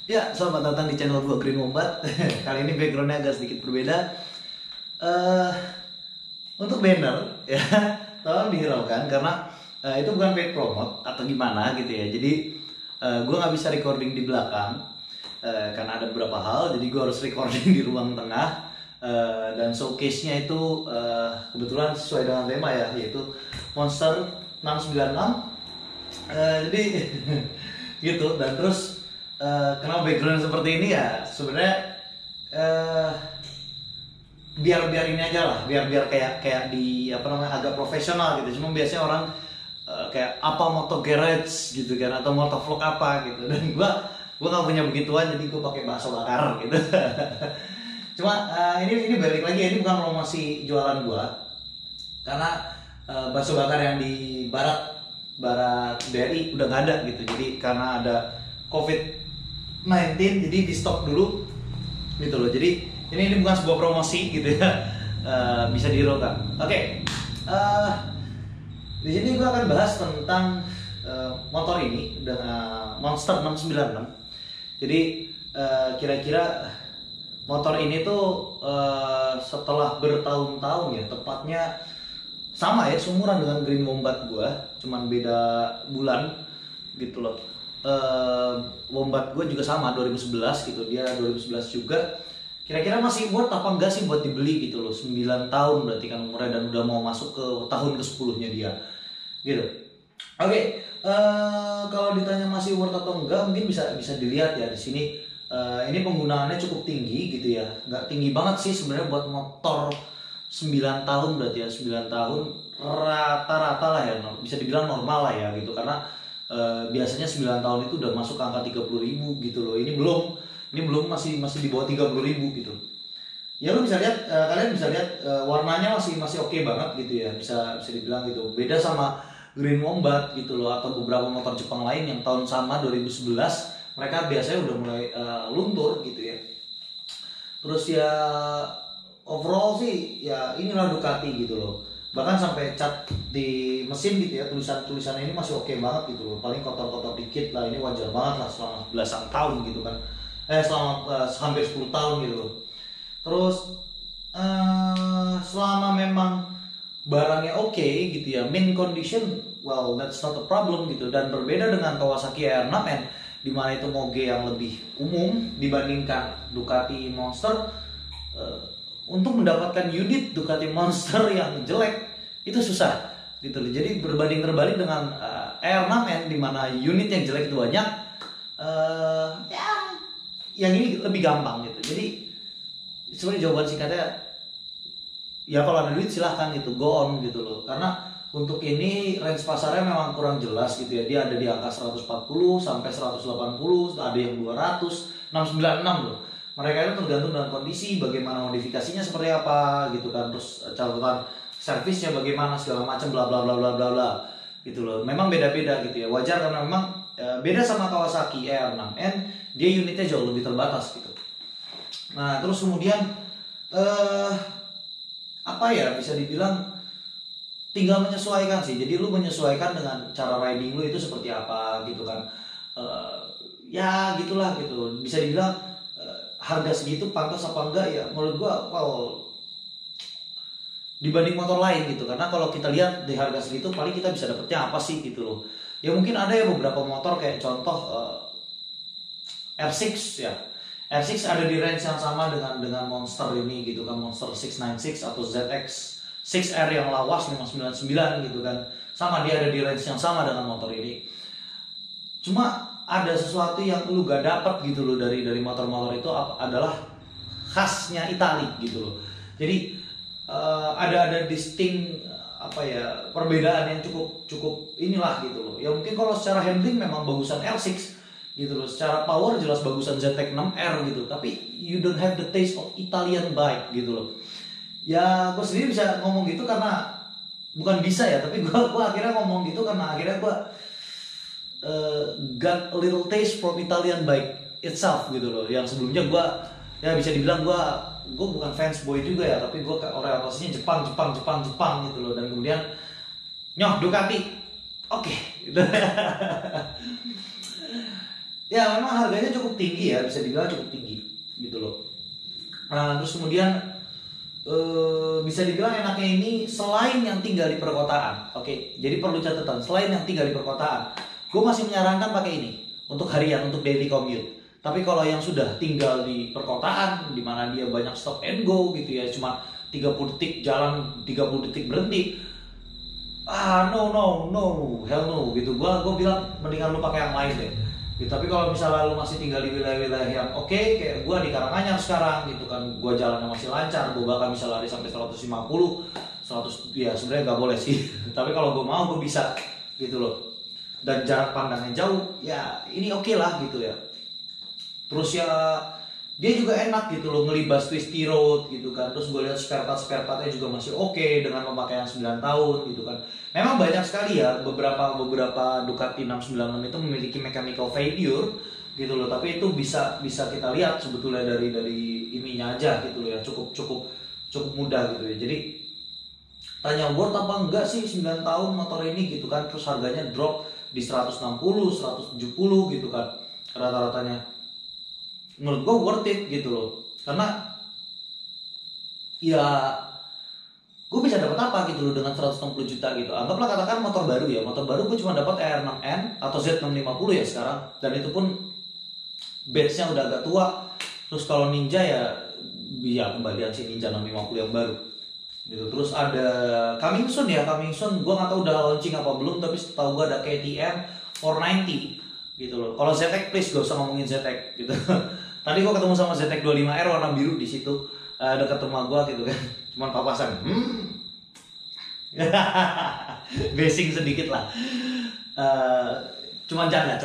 Ya, selamat datang di channel gua Green Wombat. Kali ini backgroundnya agak sedikit berbeda. Eh, untuk banner, ya, tolong dihiraukan karena itu bukan paid promote atau gimana gitu ya. Jadi gua nggak bisa recording di belakang karena ada beberapa hal. Jadi gua harus recording di ruang tengah. Dan showcase-nya itu kebetulan sesuai dengan tema ya, yaitu Monster 696. Jadi gitu. Dan terus kenapa background seperti ini ya, sebenarnya biar ini aja lah, biar kayak di apa namanya, agak profesional gitu. Cuma biasanya orang kayak apa moto garage gitu kan, atau moto vlog apa gitu. Dan gua nggak punya begituan, jadi gua pakai bakso bakar gitu. Cuma ini balik lagi, ini bukan promosi jualan gua, karena bakso bakar yang di barat BRI udah nggak ada gitu. Jadi karena ada COVID-19, jadi di stop dulu gitu loh. Jadi ini bukan sebuah promosi gitu ya. Bisa dihiraukan. Oke. Di sini gue akan bahas tentang motor ini dengan Monster 696. Jadi kira-kira motor ini tuh setelah bertahun-tahun ya, tepatnya sama ya, seumuran dengan Green Wombat gue, cuman beda bulan gitu loh. Wombat gue juga sama 2011 gitu, dia 2011 juga. Kira-kira masih worth apa enggak sih buat dibeli gitu loh. 9 tahun berarti kan umurnya, dan udah mau masuk ke tahun ke-10-nya dia gitu. Oke, kalau ditanya masih worth atau enggak, mungkin bisa dilihat ya di sini. Ini penggunaannya cukup tinggi gitu ya, nggak tinggi banget sih sebenarnya buat motor 9 tahun berarti ya. 9 tahun rata-rata lah ya, bisa dibilang normal lah ya gitu, karena biasanya 9 tahun itu udah masuk ke angka 30.000 gitu loh. Ini belum, masih di bawah 30.000 gitu. Ya lu bisa lihat, kalian bisa lihat warnanya masih oke banget gitu ya, bisa dibilang gitu. Beda sama Green Wombat gitu loh, atau beberapa motor Jepang lain yang tahun sama 2011, mereka biasanya udah mulai luntur gitu ya. Terus ya overall sih ya inilah Ducati gitu loh. Bahkan sampai cat di mesin gitu ya, tulisan ini masih oke banget gitu loh. Paling kotor-kotor dikit lah, ini wajar banget lah selama belasan tahun gitu kan. Selama hampir 10 tahun gitu loh. Terus selama memang barangnya oke gitu ya, mint condition, well that's not a problem gitu. Dan berbeda dengan Kawasaki R6N, di mana itu moge yang lebih umum dibandingkan Ducati Monster. Untuk mendapatkan unit Ducati Monster yang jelek itu susah gitu loh. Jadi berbanding terbalik dengan R6N, di mana unit yang jelek itu banyak, ya yang ini lebih gampang gitu. Jadi sebenarnya jawaban singkatnya ya, kalau ada duit silahkan gitu, go on gitu loh. Karena untuk ini range pasarnya memang kurang jelas gitu ya. Dia ada di angka 140 sampai 180, ada yang 200, 696 loh. Mereka itu tergantung dengan kondisi, bagaimana modifikasinya seperti apa gitu kan. Terus catatan servisnya bagaimana, segala macam bla bla bla bla bla bla gitu loh. Memang beda-beda gitu ya. Wajar karena memang beda sama Kawasaki R6N, dia unitnya jauh lebih terbatas gitu. Nah, terus kemudian apa ya, bisa dibilang tinggal menyesuaikan sih. Jadi lu menyesuaikan dengan cara riding lu itu seperti apa gitu kan. Ya gitulah gitu. Bisa dibilang harga segitu pantas apa enggak ya, menurut gua well, dibanding motor lain gitu. Karena kalau kita lihat di harga segitu, paling kita bisa dapetnya apa sih gitu loh. Ya mungkin ada ya beberapa motor kayak contoh R6 ya. R6 ada di range yang sama dengan Monster ini gitu kan. Monster 696 atau ZX 6R yang lawas 599 gitu kan. Sama, dia ada di range yang sama dengan motor ini. Cuma ada sesuatu yang lu gak dapet gitu loh dari motor-motor itu, adalah khasnya Itali gitu loh. Jadi ada distinct apa ya, perbedaan yang cukup inilah gitu loh. Ya mungkin kalau secara handling memang bagusan R6 gitu loh, secara power jelas bagusan ZX6R gitu, tapi you don't have the taste of Italian bike gitu loh. Ya gue sendiri bisa ngomong gitu karena bukan bisa ya, tapi gue akhirnya ngomong gitu karena akhirnya gue got a little taste from Italian bike itself gitu loh. Yang sebelumnya gue ya bisa dibilang gue bukan fans boy juga ya, tapi gue orientasinya Jepang gitu loh. Dan kemudian nyoh Ducati, oke. Ya memang harganya cukup tinggi ya, bisa dibilang cukup tinggi gitu loh. Nah, terus kemudian bisa dibilang enaknya ini selain yang tinggal di perkotaan, oke, jadi perlu catatan, selain yang tinggal di perkotaan, gue masih menyarankan pakai ini untuk harian, untuk daily commute. Tapi kalau yang sudah tinggal di perkotaan, di mana dia banyak stop and go gitu ya, cuma 30 detik jalan, 30 detik berhenti, no no no, hell no gitu. Gua bilang mendingan lu pakai yang lain deh. Gitu. Tapi kalau misalnya lu masih tinggal di wilayah-wilayah yang oke, kayak gua di Karanganyar sekarang gitu kan, gua jalannya masih lancar, gua bahkan bisa lari sampai 150, 100, ya sebenarnya nggak boleh sih. Tapi kalau gua mau gua bisa gitu loh. Dan jarak pandangnya jauh, ya ini oke lah gitu ya. Terus ya dia juga enak gitu loh, ngelibas twisty road gitu kan. Terus gue lihat spare partnya juga masih oke dengan pemakaian 9 tahun gitu kan. Memang banyak sekali ya beberapa Ducati 696 itu memiliki mechanical failure gitu loh, tapi itu bisa kita lihat sebetulnya dari ininya aja gitu loh ya, cukup mudah gitu ya. Jadi tanya worth apa enggak sih 9 tahun motor ini gitu kan. Terus harganya drop di 160, 170 gitu kan rata-ratanya. Menurut gue worth it gitu loh, karena ya gue bisa dapat apa gitu loh dengan 160 juta gitu. Anggaplah katakan motor baru ya, motor baru gue cuma dapat R6N atau Z650 ya sekarang, dan itu pun batch-nya udah agak tua. Terus kalau Ninja ya kembalian si Ninja 650 yang baru gitu. Terus ada coming soon gue nggak tahu udah launching apa belum, tapi setahu gue ada KTM 490 gitu loh. Kalau ZX please gak usah ngomongin ZX gitu. Tadi gue ketemu sama ZX 25R warna biru di situ dekat rumah gue gitu kan. Cuman papasan. Basing sedikit lah. Cuman canda.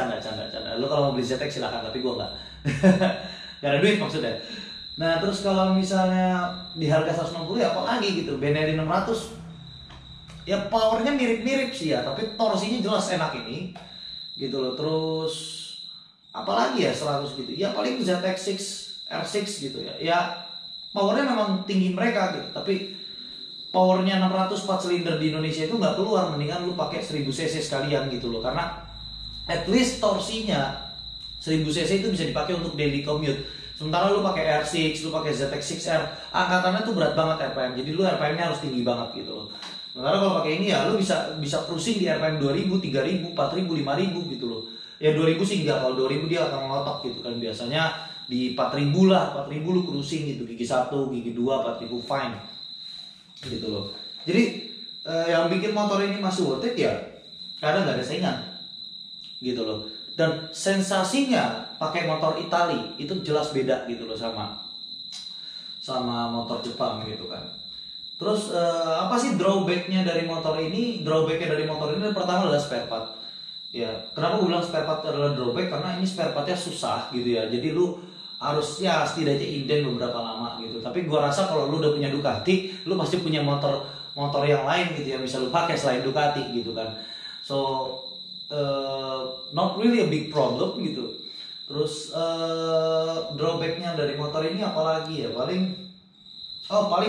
Lo kalau mau beli ZX silakan, tapi gue nggak. Gak ada duit maksudnya. Nah terus kalau misalnya di harga 160 ya apalagi gitu. Benelli 600 ya powernya mirip-mirip sih ya, tapi torsinya jelas enak ini gitu loh. Terus apalagi ya 100 gitu ya, paling ZX6 R6 gitu ya. Ya powernya memang tinggi mereka gitu, tapi powernya 600 4 silinder di Indonesia itu nggak keluar. Mendingan lu pakai 1000 cc sekalian gitu loh, karena at least torsinya 1000 cc itu bisa dipakai untuk daily commute. Sementara lu pakai R6, lu pakai ZX6R, angkatannya tuh berat banget RPM, jadi lu RPM-nya harus tinggi banget gitu loh. Sementara kalau pakai ini ya lu bisa cruising di RPM 2000, 3000, 4000, 5000 gitu loh. Ya 2000 sih enggak, kalau 2000 dia akan ngotok gitu kan. Biasanya di 4000 lah, 4000 lu cruising gitu, gigi 1, gigi 2, 4000 fine gitu loh. Jadi yang bikin motor ini masih worth it ya karena nggak ada saingan gitu loh. Dan sensasinya pakai motor Itali itu jelas beda gitu loh sama motor Jepang gitu kan. Terus apa sih drawbacknya dari motor ini? Drawbacknya dari motor ini pertama adalah spare part. Ya, kenapa gue bilang spare part adalah drawback? Karena ini spare partnya susah gitu ya. Jadi lu harus ya setidaknya inden beberapa lama gitu. Tapi gue rasa kalau lu udah punya Ducati, lu pasti punya motor yang lain gitu ya, bisa lu pakai selain Ducati gitu kan. So not really a big problem gitu. Terus drawbacknya dari motor ini apalagi ya, paling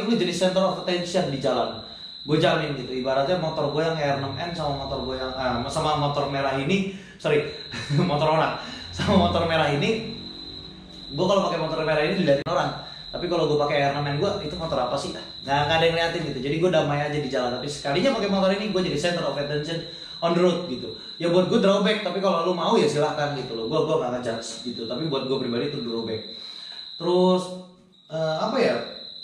lu jadi center of attention di jalan. Gue jamin gitu, ibaratnya motor gue yang R6N sama motor gue yang sama motor merah ini, motor orang sama motor merah ini, gue kalau pakai motor merah ini dilihatin orang. Tapi kalau gue pakai R6N gue, itu motor apa sih? Nggak ada yang ngeliatin gitu. Jadi gue damai aja di jalan. Tapi sekalinya pakai motor ini, gue jadi center of attention on the road gitu. Ya buat gue drawback, tapi kalau lu mau ya silahkan gitu loh. Gue nggak ngejudge gitu. Tapi buat gue pribadi itu drawback. Terus apa ya?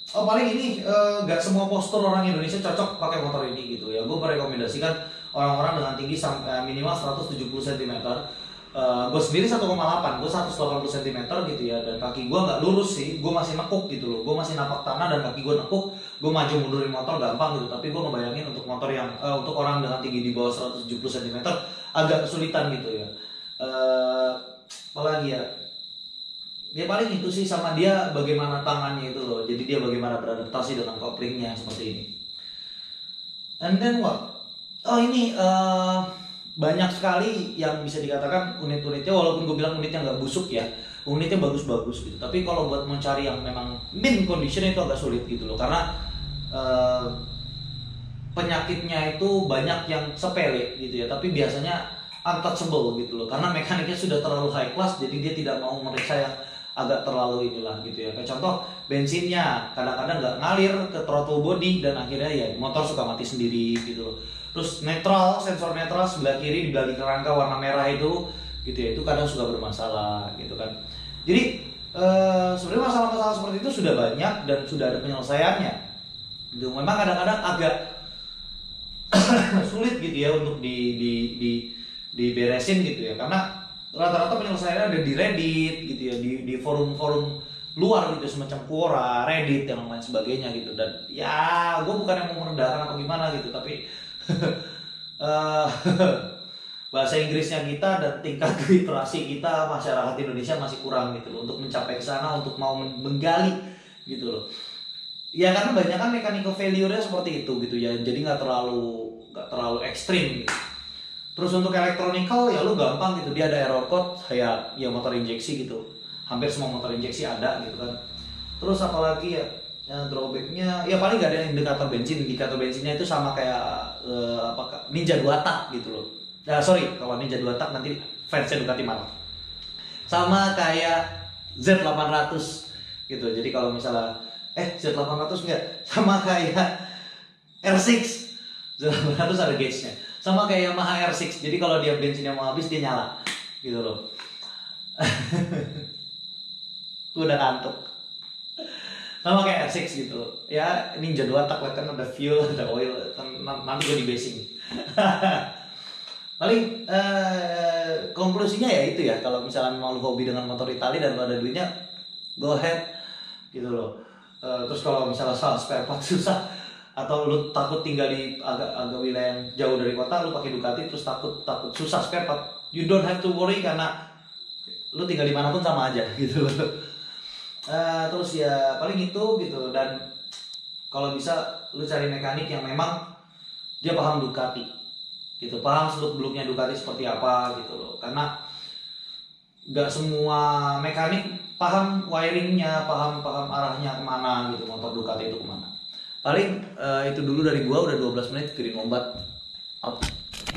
Paling ini gak semua postur orang Indonesia cocok pakai motor ini gitu ya. Gue merekomendasikan orang-orang dengan tinggi minimal 170 cm. Gue sendiri 1,8, gue 180 cm gitu ya. Dan kaki gue gak lurus sih, gue masih nekuk gitu loh. Gue masih napak tanah dan kaki gue nekuk. Gue maju mundurin motor gampang gitu. Tapi gue ngebayangin untuk motor yang untuk orang dengan tinggi di bawah 170 cm agak kesulitan gitu ya. Apalagi ya, dia paling itu sih, sama dia bagaimana tangannya itu loh. Jadi dia bagaimana beradaptasi dengan koplingnya seperti ini. And then what? Ini banyak sekali yang bisa dikatakan unit-unitnya, walaupun gue bilang unitnya nggak busuk ya, unitnya bagus-bagus gitu. Tapi kalau buat mencari yang memang mint condition itu agak sulit gitu loh, karena penyakitnya itu banyak yang sepele gitu ya. Tapi biasanya untouchable gitu loh, karena mekaniknya sudah terlalu high class, jadi dia tidak mau meriksa yang agak terlalu inilah gitu ya. Kayak contoh bensinnya kadang-kadang nggak ngalir ke throttle body dan akhirnya ya motor suka mati sendiri gitu loh. Terus netral, sensor netral sebelah kiri di balik kerangka warna merah itu gitu ya, itu kadang suka bermasalah gitu kan. Jadi sebenarnya masalah-masalah seperti itu sudah banyak dan sudah ada penyelesaiannya. Itu memang kadang-kadang agak sulit gitu ya untuk diberesin gitu ya, karena rata-rata penyelesaiannya ada di Reddit gitu ya, di forum-forum luar gitu, semacam Quora, Reddit yang lain sebagainya gitu. Dan ya gue bukan yang mau merendahkan atau gimana gitu, tapi bahasa Inggrisnya kita dan tingkat literasi kita masyarakat Indonesia masih kurang gitu loh, untuk mencapai ke sana, untuk mau menggali gitu loh. Ya karena banyak kan mechanical failure-nya seperti itu gitu ya, jadi nggak terlalu ekstrim gitu. Terus untuk electronical ya lu gampang gitu, dia ada error code kayak ya motor injeksi gitu, hampir semua motor injeksi ada gitu kan. Terus apalagi ya, drawbacknya ya paling nggak ada indikator bensinnya itu sama kayak Ninja 2 tak gitu loh. Sorry, kalau Ninja 2 tak nanti fansnya Ducati marah. Sama kayak Z800 gitu. Jadi kalau misalnya Z800 enggak, sama kayak R6. Z800 ada gauge-nya. Sama kayak Yamaha R6. Jadi kalau dia bensinnya mau habis dia nyala gitu loh. Gue udah ngantuk. Sama kayak R6 gitu loh. Ya Ninja 2 tak kan ada fuel, ada oil, nanti gue di basing. Paling konklusinya ya itu ya, kalau misalnya mau lu hobi dengan motor Italia dan lu ada duitnya, go ahead gitu loh. Terus kalau misalnya salah spare part susah, atau lu takut tinggal di agak wilayah yang jauh dari kota, lu pakai Ducati terus takut susah spare part, you don't have to worry karena lu tinggal dimanapun sama aja gitu loh. Terus ya paling itu gitu. Dan kalau bisa lu cari mekanik yang memang dia paham Ducati gitu, paham seluk-beluknya Ducati seperti apa gitu loh, karena nggak semua mekanik paham wiringnya, paham arahnya kemana gitu, motor Ducati itu kemana. Paling itu dulu dari gua, udah 12 menit. Green Wombat out.